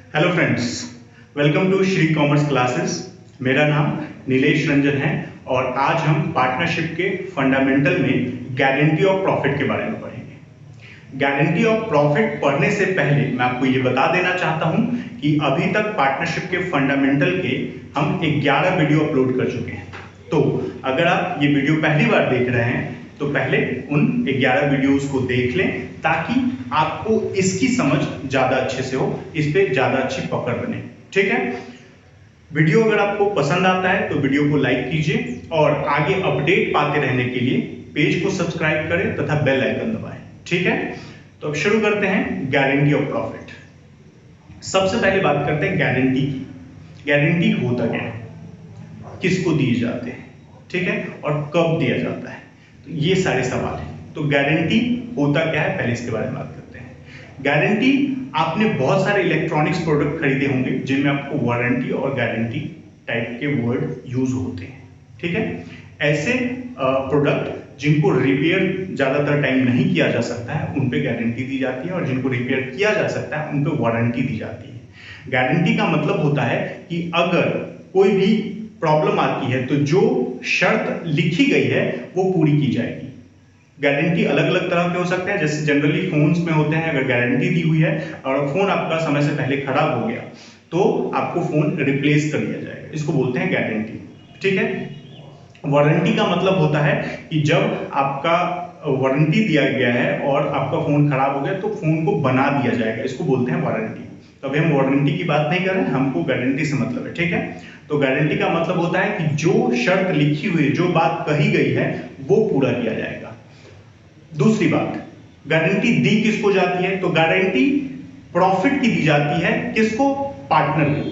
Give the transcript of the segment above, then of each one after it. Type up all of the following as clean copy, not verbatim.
Hello friends, welcome to Shri commerce classes. मेरा नाम नीलेश रंजन है और आज हम पार्टनरशिप के फंडामेंटल में गारंटी ऑफ प्रॉफिट के बारे में पढ़ेंगे। गारंटी ऑफ प्रॉफिट पढ़ने से पहले मैं आपको ये बता देना चाहता हूं कि अभी तक पार्टनरशिप के फंडामेंटल के हम 11 वीडियो अपलोड कर चुके हैं। तो अगर आप ये वीडियो पहली बार देख रहे हैं तो पहले उन 11 वीडियोस को देख लें ताकि आपको इसकी समझ ज्यादा अच्छे से हो, इस पे ज्यादा अच्छी पकड़ बने। ठीक है, वीडियो अगर आपको पसंद आता है तो वीडियो को लाइक कीजिए और आगे अपडेट पाते रहने के लिए पेज को सब्सक्राइब करें तथा बेल आइकन दबाएं। ठीक है, तो अब शुरू करते हैं गारंटी ऑफ प्रॉफिट। सबसे पहले बात करते हैं गारंटी की। गारंटी होता क्या है, किसको दिए जाते हैं, ठीक है, और कब दिया जाता है, तो ये सारे सवाल हैं। तो गारंटी होता क्या है, पहले इसके बारे में बात करते हैं। गारंटी, आपने बहुत सारे इलेक्ट्रॉनिक्स प्रोडक्ट खरीदे होंगे जिनमें आपको वारंटी और गारंटी टाइप के वर्ड यूज होते हैं। ठीक है, ऐसे प्रोडक्ट जिनको रिपेयर ज्यादातर टाइम नहीं किया जा सकता है उन पे गारंटी दी जाती है और जिनको रिपेयर किया जा सकता है उन पे वारंटी दी जाती है। गारंटी का मतलब होता है कि अगर कोई भी प्रॉब्लम आती है तो जो शर्त लिखी गई है वो पूरी की जाएगी। गारंटी अलग अलग तरह के हो सकते हैं, जैसे जनरली फोन्स में होते हैं, अगर गारंटी दी हुई है और फोन आपका समय से पहले खराब हो गया तो आपको फोन रिप्लेस कर दिया जाएगा, इसको बोलते हैं गारंटी। ठीक है, वारंटी का मतलब होता है कि जब आपका वारंटी दिया गया है और आपका फोन खराब हो गया तो फोन को बना दिया जाएगा, इसको बोलते हैं वारंटी। तो अभी हम वारंटी की बात नहीं कर रहे हैं, हमको गारंटी से मतलब है। ठीक है, तो गारंटी का मतलब होता है कि जो शर्त लिखी हुई है, जो बात कही गई है वो पूरा किया जाएगा। दूसरी बात, गारंटी दी किसको जाती है, तो गारंटी प्रॉफिट की दी जाती है किसको, पार्टनर को।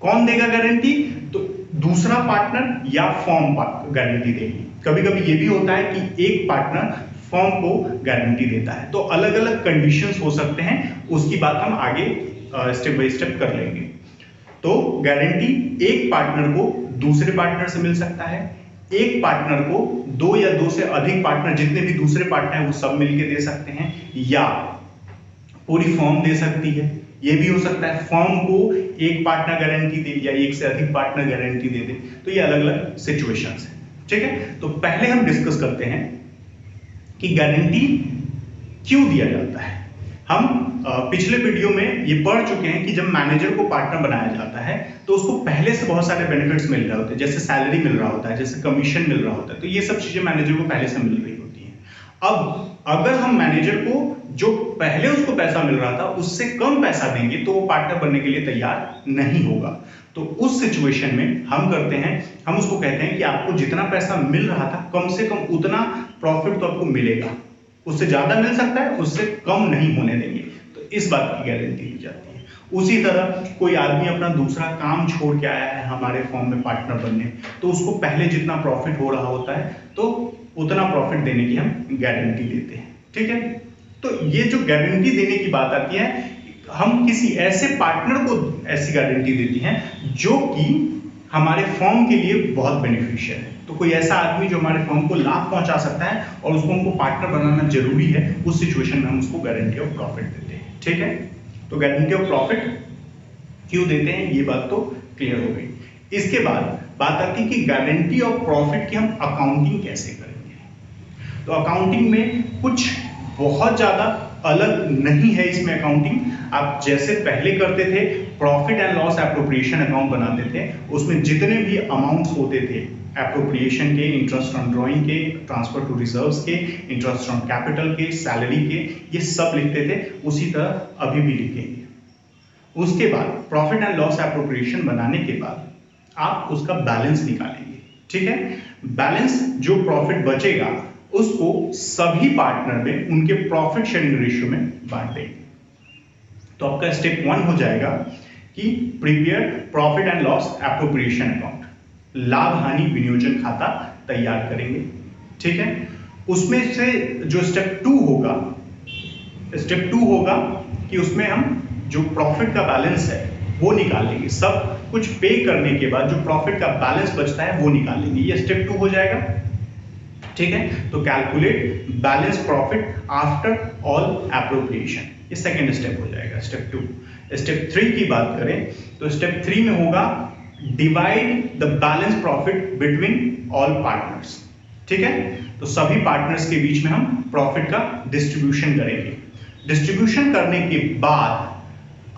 कौन देगा गारंटी, तो दूसरा पार्टनर या फर्म गारंटी देगी। कभी कभी ये भी होता है कि एक पार्टनर फर्म को गारंटी देता है, तो अलग अलग कंडीशंस हो सकते हैं, उसकी बात हम आगे स्टेप बाय स्टेप कर लेंगे। तो गारंटी एक पार्टनर को दूसरे पार्टनर से मिल सकता है, एक पार्टनर को दो या दो से अधिक पार्टनर, जितने भी दूसरे पार्टनर हैं वो सब मिलके दे सकते हैं, या पूरी फर्म दे सकती है। ये भी हो सकता है फर्म को एक पार्टनर गारंटी दे या एक से अधिक पार्टनर गारंटी दे दे, तो ये अलग अलग सिचुएशंस हैं। ठीक है, तो पहले हम डिस्कस करते हैं कि गारंटी क्यों दिया जाता है। हम पिछले वीडियो में ये पढ़ चुके हैं कि जब मैनेजर को पार्टनर बनाया जाता है तो उसको पहले से बहुत सारे बेनिफिट्स मिल रहे होते हैं, जैसे सैलरी मिल रहा होता है, जैसे कमीशन मिल रहा होता है, तो ये सब चीजें मैनेजर को पहले से मिल रही होती हैं। अब अगर हम मैनेजर को जो पहले उसको पैसा मिल रहा था उससे कम पैसा देंगे तो वो पार्टनर बनने के लिए तैयार नहीं होगा। तो उस सिचुएशन में हम करते हैं, हम उसको कहते हैं कि आपको जितना पैसा मिल रहा था कम से कम उतना प्रॉफिट तो आपको मिलेगा, उससे ज्यादा मिल सकता है, उससे कम नहीं होने देंगे। तो इस बात की गारंटी दी जाती है। उसी तरह कोई आदमी अपना दूसरा काम छोड़ के आया है हमारे फर्म में पार्टनर बनने, तो उसको पहले जितना प्रॉफिट हो रहा होता है तो उतना प्रॉफिट देने की हम गारंटी देते हैं। ठीक है, तो ये जो गारंटी देने की बात आती है, हम किसी ऐसे पार्टनर को ऐसी गारंटी देती हैं जो कि हमारे फर्म के लिए बहुत बेनिफिशियल है। तो कोई ऐसा आदमी जो हमारे फर्म को लाभ पहुंचा सकता है और उसको हमको पार्टनर बनाना जरूरी है, उस सिचुएशन में हम उसको गारंटी ऑफ प्रॉफिट देते हैं। ठीक है, तो गारंटी ऑफ प्रॉफिट क्यों देते हैं ये बात तो क्लियर हो गई। इसके बाद बात आती है कि गारंटी ऑफ प्रॉफिट की हम अकाउंटिंग कैसे करेंगे। तो अकाउंटिंग में कुछ बहुत ज्यादा अलग नहीं है इसमें अकाउंटिंग। आप जैसे पहले करते थे, profit and loss appropriation account बनाते थे, उसमें जितने भी अमाउंट्स होते थे, एप्रोप्रिएशन के, इंटरेस्ट ऑन ड्रॉइंग के, ट्रांसफर टू रिजर्व्स के, इंटरेस्ट ऑन कैपिटल के, सैलरी के, ये सब लिखते थे, उसी तरह अभी भी लिखेंगे। उसके बाद प्रॉफिट एंड लॉस एप्रोप्रिएशन बनाने के बाद आप उसका बैलेंस निकालेंगे। ठीक है, बैलेंस जो प्रॉफिट बचेगा उसको सभी पार्टनर में उनके प्रॉफिट शेयरिंग रेशियो में बांट देंगे। तो आपका स्टेप 1 हो जाएगा कि prepare profit and loss appropriation account, लाभ हानि विनियोजन खाता तैयार करेंगे। ठीक है, उसमें से जो स्टेप 2 होगा कि उसमें हम जो प्रॉफिट का बैलेंस है वो निकाल लेंगे। सब कुछ पे करने के बाद जो प्रॉफिट का बैलेंस बचता है वो निकाल लेंगे, ये स्टेप 2 हो जाएगा। ठीक है, तो calculate balance profit after all appropriation, ये सेकेंड स्टेप हो जाएगा, स्टेप 2। स्टेप 3 की बात करें तो स्टेप 3 में होगा divide the balance profit between all partners. ठीक है, तो सभी पार्टनर्स के बीच में हम प्रॉफिट का डिस्ट्रीब्यूशन करेंगे। डिस्ट्रीब्यूशन करने के बाद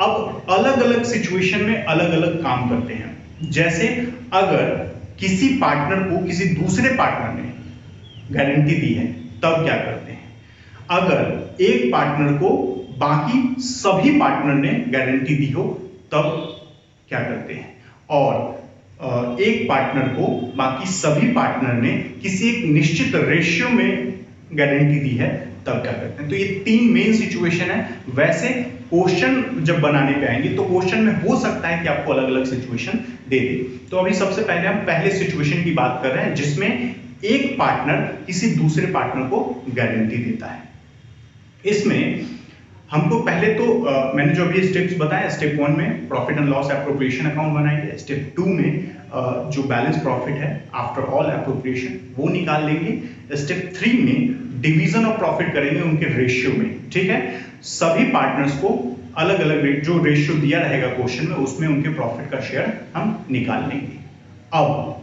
अब अलग अलग सिचुएशन में अलग अलग काम करते हैं। जैसे अगर किसी पार्टनर को किसी दूसरे पार्टनर ने गारंटी दी है तब क्या करते हैं, अगर एक पार्टनर को बाकी सभी पार्टनर ने गारंटी दी हो तब क्या करते हैं, और एक पार्टनर को बाकी सभी पार्टनर ने किसी एक निश्चित रेशियो में गारंटी दी है तब क्या करते हैं। तो ये 3 मेन सिचुएशन है। वैसे क्वेश्चन जब बनाने पे आएंगे तो क्वेश्चन में हो सकता है कि आपको अलग अलग सिचुएशन दे दे। तो अभी सबसे पहले हम पहले सिचुएशन की बात कर रहे हैं जिसमें एक पार्टनर किसी दूसरे पार्टनर को गारंटी देता है। इसमें हमको पहले तो मैंने जो अभी स्टेप्स बताए, स्टेप 1 में profit and loss appropriation account बनाएंगे, स्टेप 2 में जो बैलेंस प्रॉफिट है आफ्टर ऑल एप्रोप्रिएशन वो निकाल लेंगे, स्टेप 3 में डिवीजन ऑफ प्रॉफिट करेंगे उनके रेशियो में। ठीक है, सभी पार्टनर्स को अलग अलग जो रेशियो दिया रहेगा क्वेश्चन में उसमें उनके प्रॉफिट का शेयर हम निकाल लेंगे। अब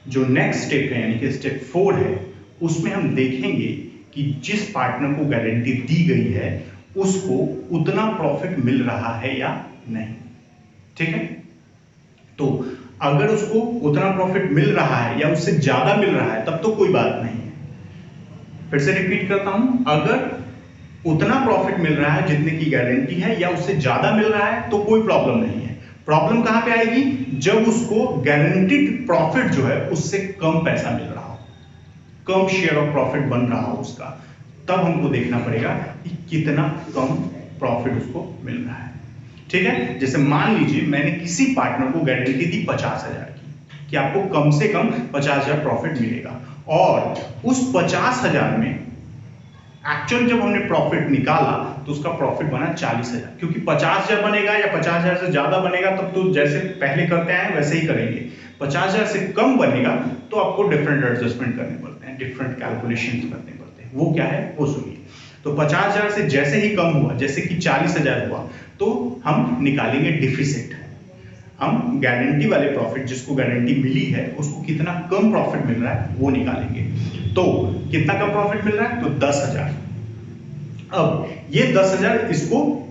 जो नेक्स्ट स्टेप है यानी कि स्टेप 4 है, उसमें हम देखेंगे कि जिस पार्टनर को गारंटी दी गई है उसको उतना प्रॉफिट मिल रहा है या नहीं। ठीक है, तो अगर उसको उतना प्रॉफिट मिल रहा है या उससे ज्यादा मिल रहा है तब तो कोई बात नहीं है। फिर से रिपीट करता हूं, अगर उतना प्रॉफिट मिल रहा है जितने की गारंटी है या उससे ज्यादा मिल रहा है तो कोई प्रॉब्लम नहीं है। प्रॉब्लम कहां पे आएगी, जब उसको गारंटीड प्रॉफिट जो है उससे कम पैसा मिल रहा हो, कम शेयर ऑफ प्रॉफिट बन रहा हो उसका, तब हमको देखना पड़ेगा कि कितना कम प्रॉफिट उसको मिल रहा है। ठीक है, जैसे मान लीजिए मैंने किसी पार्टनर को गारंटी दी 50,000 की कि आपको कम से कम 50,000 प्रॉफिट मिलेगा, और उस 50,000 में एक्चुअल जब हमने प्रॉफिट निकाला तो उसका प्रॉफिट बना 40,000। क्योंकि 50,000 बनेगा या 50,000 से ज्यादा बनेगा तब तो जैसे पहले करते हैं वैसे ही करेंगे। 50,000 से कम बनेगा तो आपको डिफरेंट एडजस्टमेंट करने पड़ते हैं, डिफरेंट कैलकुलेशन करने पड़ते हैं। वो क्या है वो सुनिए। तो 50,000 से जैसे ही कम हुआ, जैसे कि 40,000 हुआ, तो हम निकालेंगे डिफिसिट। हम गारंटी वाले प्रॉफिट, जिसको गारंटी मिली है उसको कितना कम प्रॉफिट मिल रहा है वो निकालेंगे। तो कितना कम प्रॉफिट मिल रहा है, तो 10,000। अब ये 10,000 इसको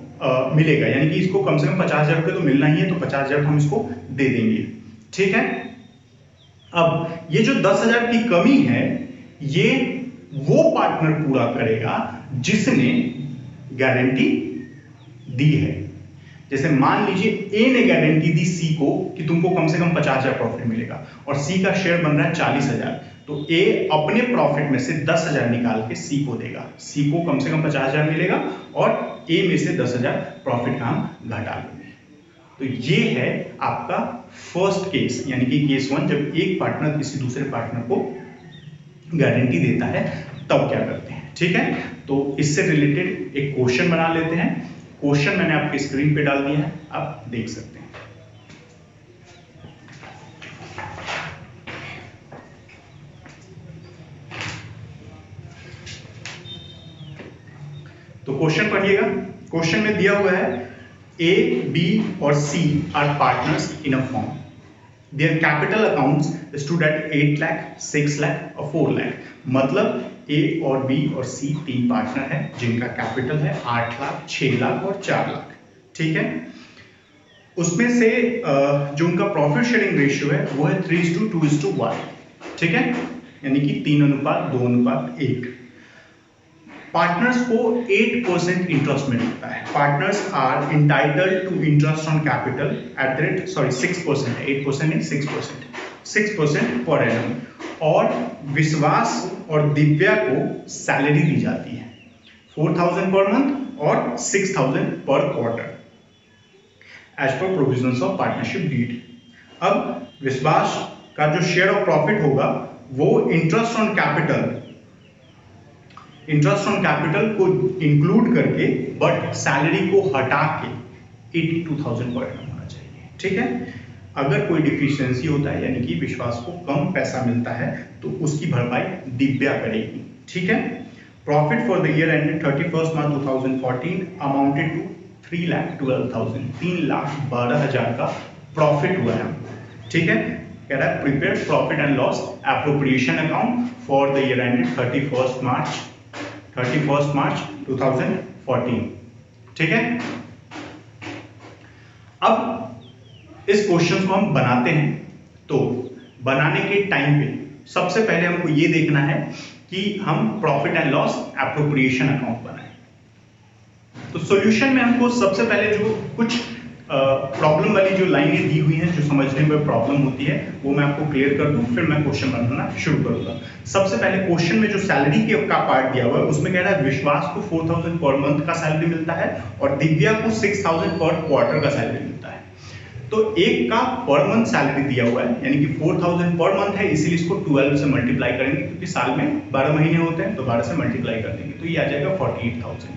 मिलेगा, यानी कि इसको कम से कम 50,000 रुपये तो मिलना ही है, तो 50,000 हम इसको दे देंगे। ठीक है, अब ये जो 10,000 की कमी है ये वो पार्टनर पूरा करेगा जिसने गारंटी दी है। जैसे मान लीजिए ए ने गारंटी दी सी को कि तुमको कम से कम 50,000 प्रॉफिट मिलेगा, और सी का शेयर बन रहा है 40,000, तो ए अपने प्रॉफिट में से 10,000 निकाल के सी को देगा। सी को कम से कम 50,000 मिलेगा और ए में से 10,000 प्रॉफिट का हम घटा लेंगे। तो ये है आपका फर्स्ट केस, यानी कि केस 1, जब एक पार्टनर किसी दूसरे पार्टनर को गारंटी देता है तब क्या करते हैं। ठीक है, तो इससे रिलेटेड एक क्वेश्चन बना लेते हैं। क्वेश्चन मैंने आपकी स्क्रीन पे डाल दिया है, आप देख सकते हैं। तो क्वेश्चन पढ़िएगा। क्वेश्चन में दिया हुआ है ए, बी और C are partners in a firm. Their capital accounts stood at 8 lakh, 6 lakh और 4 lakh। मतलब ए और बी और सी 3 पार्टनर हैं जिनका कैपिटल है 8 लाख, 6 लाख और 4 लाख। ठीक है, उसमें से जो उनका प्रॉफिट शेयरिंग रेशियो है वो है 3:2:1। ठीक है, यानी कि 3:2:1। पार्टनर्स को 8% इंटरेस्ट मिलता है। Partners are entitled to interest on capital at the rate 6% है, 8% नहीं 6% पर एनम। और विश्वास और दिव्या को सैलरी दी जाती है 4,000 पर मंथ और 6,000 पर quarter as per provisions of partnership deed. अब विश्वास का जो शेयर ऑफ प्रॉफिट होगा वो इंटरेस्ट ऑन कैपिटल को इंक्लूड करके बट सैलरी को हटा के 82,000 पर एनम होना चाहिए। ठीक है, अगर कोई डिफिशियंसी होता है यानी कि विश्वास को कम पैसा मिलता है तो उसकी भरपाई दिव्या करेगी। ठीक है, profit for the year ended 31 March 2014 amounted to 3,12,000, 3,12,000 का प्रॉफिट हुआ है। ठीक है, कह रहा है prepare profit and loss appropriation account for the year ended 31 March 2014। ठीक है, अब इस क्वेश्चन को हम बनाते हैं। तो बनाने के टाइम पे सबसे पहले हमको ये देखना है कि हम profit and loss appropriation account बनाएं। तो सॉल्यूशन में हमको सबसे पहले जो कुछ प्रॉब्लम वाली जो लाइनें दी हुई हैं, जो समझने में प्रॉब्लम होती है, वो मैं आपको क्लियर कर दूं, फिर मैं क्वेश्चन बनाना शुरू करूंगा। सबसे पहले क्वेश्चन में जो सैलरी के का पार्ट दिया हुआ है, उसमें कह रहा है विश्वास को 4,000 पर मंथ का सैलरी मिलता है और दिव्या को 6,000 पर क्वार्टर का सैलरी मिलता है। तो एक का पर मंथ सैलरी दिया हुआ है, यानी कि 4,000 पर मंथ है, इसीलिए इसको 12 से मल्टीप्लाई करेंगे, क्योंकि साल में 12 महीने होते हैं, तो 12 से मल्टीप्लाई कर देंगे, तो ये आ जाएगा 48,000।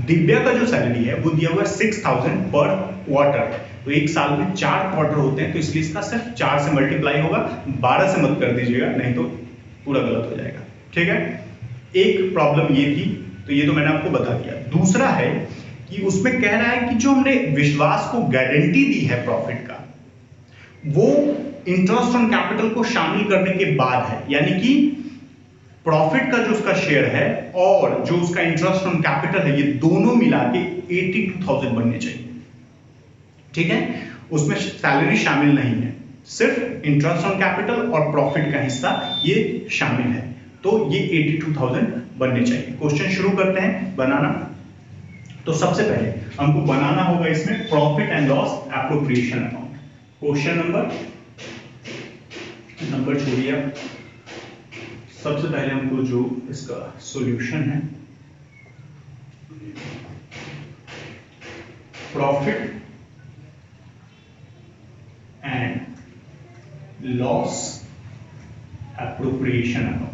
दिव्या का जो सैलरी है वो दिया हुआ है 6,000 पर क्वार्टर, तो एक साल में 4 क्वार्टर होते हैं, तो इसलिए इसका सिर्फ 4 से मल्टीप्लाई होगा, 12 से मत कर दीजिएगा, नहीं तो पूरा गलत हो जाएगा। ठीक है, एक प्रॉब्लम ये थी, तो ये तो मैंने आपको बता दिया। दूसरा है कि उसमें कह रहा है कि जो हमने विश्वास को गारंटी दी है प्रॉफिट का, वो इंटरेस्ट ऑन कैपिटल को शामिल करने के बाद है, यानी कि प्रॉफिट का जो उसका शेयर है और जो उसका इंटरेस्ट ऑन कैपिटल है, ये दोनों मिला के 82,000 बनने चाहिए। ठीक है, उसमें सैलरी शामिल नहीं है, सिर्फ इंटरेस्ट ऑन कैपिटल और प्रॉफिट का हिस्सा ये शामिल है, तो ये 82,000 बनने चाहिए। क्वेश्चन शुरू करते हैं बनाना। तो सबसे पहले हमको बनाना होगा इसमें profit and loss appropriation account. Question number छोड़िए, सबसे पहले हमको जो इसका सॉल्यूशन है, profit and loss appropriation account.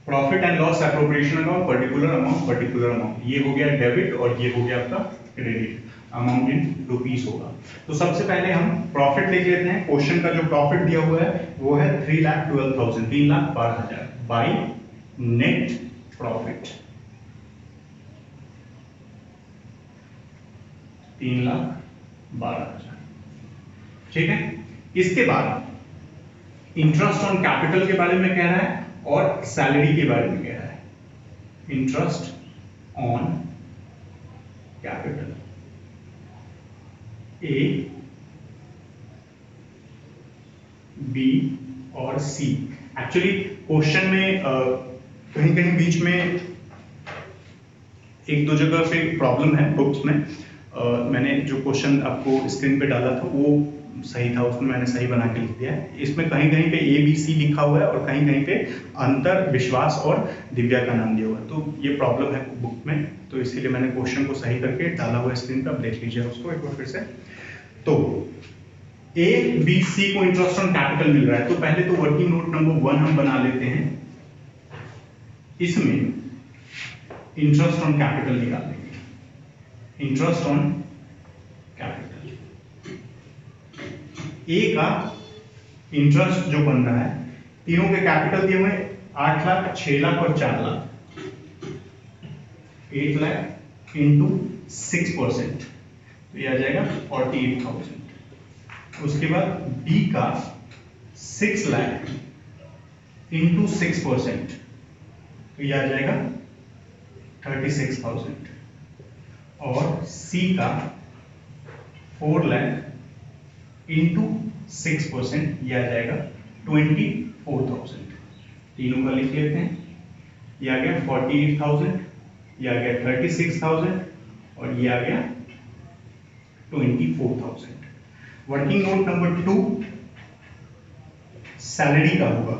Profit and loss appropriation account, particular amount, ये हो गया डेबिट और ये हो गया आपका क्रेडिट, अमाउंट इन रुपीस होगा। तो सबसे पहले हम प्रॉफिट लिख लेते हैं। क्वेश्चन का जो प्रॉफिट दिया हुआ है वो है 3,12,000, 3,12,000 बाई नेट प्रॉफिट 3,12,000। ठीक है, इसके बाद इंटरेस्ट ऑन कैपिटल के बारे में कह रहा है और सैलरी के बारे में कह रहा है। Interest on capital A, B और सी। एक्चुअली क्वेश्चन में कहीं कहीं बीच में एक दो जगह पे प्रॉब्लम है बुक्स में। मैंने जो क्वेश्चन आपको स्क्रीन पे डाला था वो सही था, उसमें मैंने सही बना के लिख दिया है। इसमें कहीं कहीं पे ए बी सी लिखा हुआ है और कहीं कहीं पे अंतर विश्वास और दिव्या का नाम दिया हुआ है, तो ये प्रॉब्लम है बुक में, तो इसीलिए मैंने क्वेश्चन को सही करके डाला हुआ स्क्रीन पे। आप देख लीजिए उसको एक बार फिर से। तो ए बी सी को इंटरेस्ट ऑन कैपिटल मिल रहा है, तो पहले तो वर्किंग नोट नंबर 1 हम बना लेते हैं। इसमें इंटरेस्ट ऑन कैपिटल निकाल देंगे। इंटरेस्ट ऑन कैपिटल ए का इंटरेस्ट जो बन रहा है, तीनों के कैपिटल दिए हुए 8 लाख, 6 लाख और 4 लाख, 8 लाख इंटू 6%, तो ये आ जाएगा 48,000। उसके बाद बी का 6 लाख इंटू 6%, तो ये आ जाएगा 36,000। और सी का 4 लाख इंटू 6%, ये आ जाएगा 24,000। तीनों का लिख लेते हैं। ये आ गया 48,000, ये आ गया 36,000 और ये आ गया 24,000। वर्किंग नोट नंबर 2 सैलरी का होगा।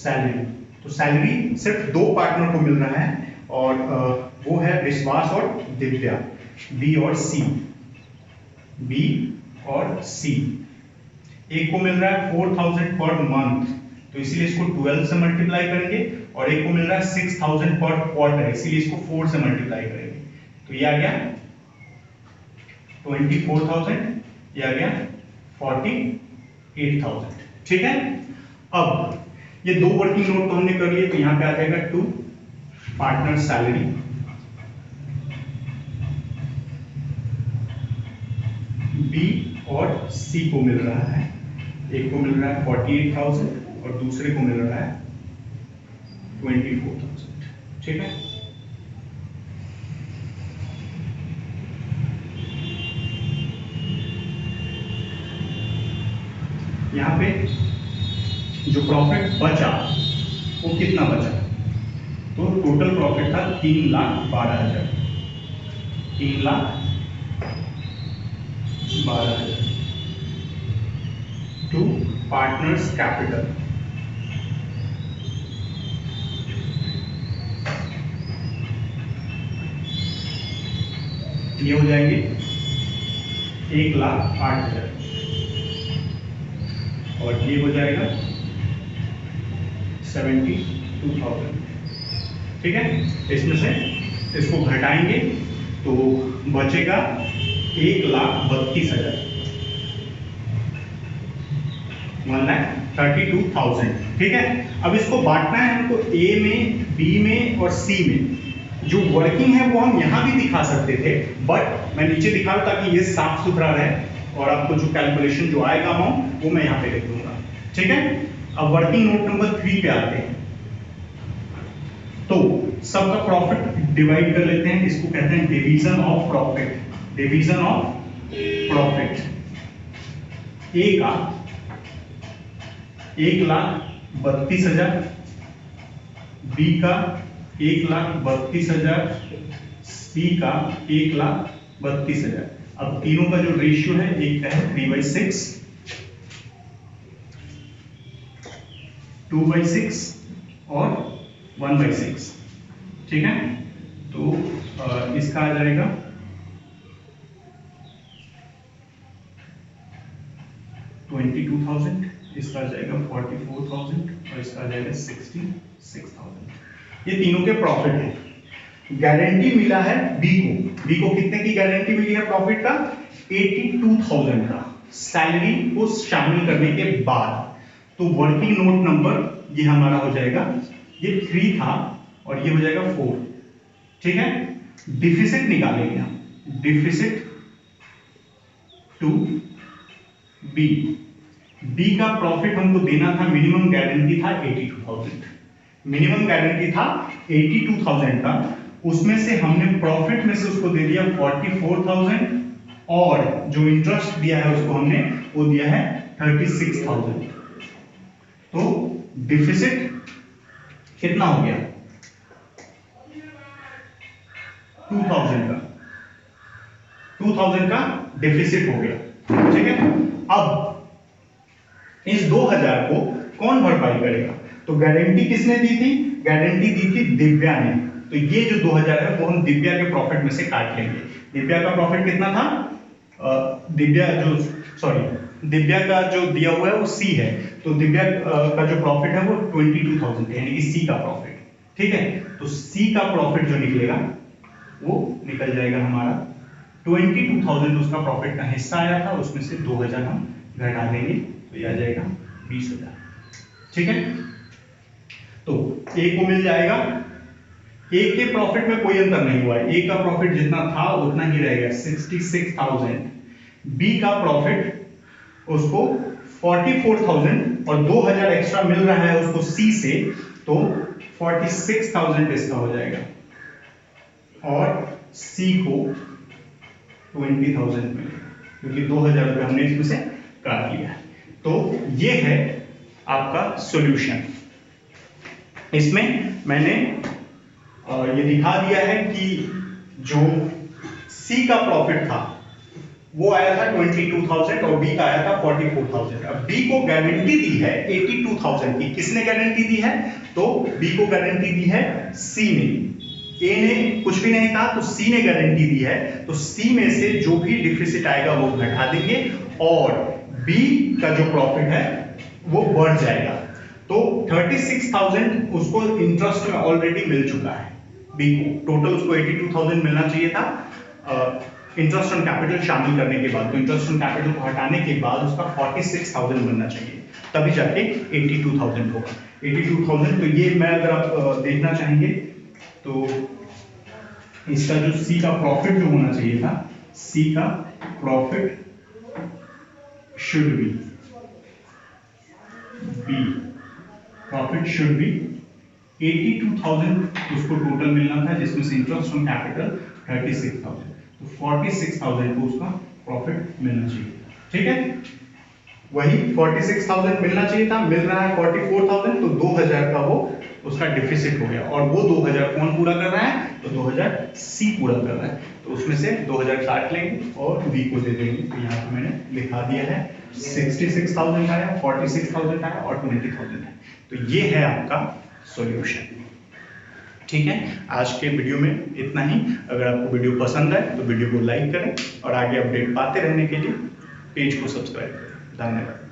सैलरी। तो सैलरी सिर्फ दो पार्टनर को मिल रहा है और वो है विश्वास और दिव्या, बी और सी। बी और सी, एक को मिल रहा है 4000 पर मंथ, तो इसीलिए इसको 12 से मल्टीप्लाई करेंगे, और एक को मिल रहा है 6000 पर क्वार्टर, इसीलिए इसको 4 से मल्टीप्लाई करेंगे। तो ये आ गया 24,000, ये आ गया 48,000। ठीक है, अब ये दो वर्किंग नोट तो हमने कर लिए, तो यहां पे आ जाएगा टू पार्टनर सैलरी, बी और सी को मिल रहा है, एक को मिल रहा है 48,000 और दूसरे को मिल रहा है 24,000। ठीक है, यहां पे जो प्रॉफिट बचा वो कितना बचा, तो टोटल प्रॉफिट था 3,12,000, 3,12,000 टू पार्टनर्स कैपिटल। ये हो जाएंगे 1,08,000 और ये हो जाएगा 72,000। ठीक है, इसमें से इसको घटाएंगे तो बचेगा 1,32,000, 1,32,000। ठीक है, अब इसको बांटना है हमको ए में, बी में और सी में। जो वर्किंग है वो हम यहाँ भी दिखा सकते थे, बट मैं नीचे दिखा रहा ताकि ये साफ सुथरा रहे, और आपको जो कैलकुलेशन जो आएगा अमाउंट वो मैं यहाँ पे लिख दूंगा। ठीक है, अब वर्किंग नोट नंबर 3 पे आते हैं। तो सबका प्रॉफिट डिवाइड कर लेते हैं, इसको कहते हैं division of profit. Division of profit, A का 1,32,000, बी का 1,32,000, सी का 1,32,000। अब तीनों का जो रेशियो है, एक का है 3/6, 2/6 और 1/6। ठीक है, तो इसका आ जाएगा 22,000, इसका आ जाएगा 44,000 और इसका आ जाएगा 66,000। ये तीनों के प्रॉफिट है। गारंटी मिला है बी को। बी को कितने की गारंटी मिली है प्रॉफिट का? 82,000 का, सैलरी को शामिल करने के बाद। तो वर्किंग नोट नंबर ये हमारा हो जाएगा, ये 3 था और ये हो जाएगा 4। ठीक है, डिफिसिट निकालेंगे हम, डिफिसिट टू बी। बी का प्रॉफिट हमको देना था, मिनिमम गारंटी था 82,000, मिनिमम गारंटी था 82,000 का, उसमें से हमने प्रॉफिट में से उसको दे दिया 44,000 और जो इंटरेस्ट दिया है उसको हमने वो दिया है 36,000। तो डिफिसिट कितना हो गया? 2,000 का, 2,000 का डिफिसिट हो गया। ठीक है, अब इस 2,000 को कौन भरपाई करेगा? तो गारंटी किसने दी थी? गारंटी दी थी दिव्या ने। तो ये जो 2,000 है वो हम दिव्या के प्रॉफिट में से काट लेंगे। दिव्या का प्रॉफिट कितना था? दिव्या का जो दिया हुआ है वो सी है, तो दिव्या का जो प्रॉफिट है वो 22,000 है, यानी कि सी का प्रॉफिट। ठीक है, तो सी का प्रॉफिट जो निकलेगा वो निकल जाएगा हमारा 22,000 उसका प्रॉफिट का हिस्सा आया था, उसमें से 2,000 हम घटा देंगे तो ये आ जाएगा 20,000। ठीक है, तो ए को मिल जाएगा, ए के प्रॉफिट में कोई अंतर नहीं हुआ है, ए का प्रॉफिट जितना था उतना ही रहेगा 66,000। बी का प्रॉफिट उसको 44,000 और 2,000 एक्स्ट्रा मिल रहा है उसको सी से, तो 46,000 इसका हो जाएगा और सी को 20,000 मिलेगा, क्योंकि 2,000 रुपये हमने इसमें से काट लिया है। तो ये है आपका सॉल्यूशन। इसमें मैंने ये दिखा दिया है कि जो सी का प्रॉफिट था वो आया था 22,000 और बी का आया था 44,000। अब बी को गारंटी दी है 82,000 की। किसने गारंटी दी है? तो बी को गारंटी दी है सी ने। ए ने कुछ भी नहीं कहा तो सी ने गारंटी दी है, तो सी में से जो भी डिफिसिट आएगा वो घटा देंगे और बी का जो प्रॉफिट है वो बढ़ जाएगा। तो 36,000 उसको इंटरेस्ट में ऑलरेडी मिल चुका है बी को। टोटल उसको 82,000 मिलना चाहिए था इंटरेस्ट ऑन कैपिटल शामिल करने के बाद। तो इंटरेस्ट ऑन कैपिटल को हटाने के बाद उसका 46,000 बनना चाहिए, तभी जाके 82,000 होगा। 82,000 तो ये मैं अगर आप देखना चाहेंगे तो इसका जो सी का प्रॉफिट जो होना चाहिए था, सी का profit should be profit should be 82,000 उसको टोटल मिलना था, जिसमें से इंटरेस्ट ऑन कैपिटल 36,000, तो 46,000 को उसका प्रॉफिट मिलना चाहिए। ठीक है, वही 46,000 मिलना चाहिए था, मिल रहा है 44,000, तो 2,000 का वो उसका डिफिसिट हो गया। और वो 2,000 कौन पूरा कर रहा है? तो 2,000 सी पूरा कर रहा है। तो उसमें से 2,000 काट लेंगे और बी को दे देंगे। तो यहाँ पे मैंने लिखा दिया है 66,000 आया, 46,000 आया और 20,000 है। तो ये है आपका सॉल्यूशन। ठीक है, आज के वीडियो में इतना ही। अगर आपको वीडियो पसंद आए तो वीडियो को लाइक करें और आगे अपडेट पाते रहने के लिए पेज को सब्सक्राइब करें। धन्यवाद।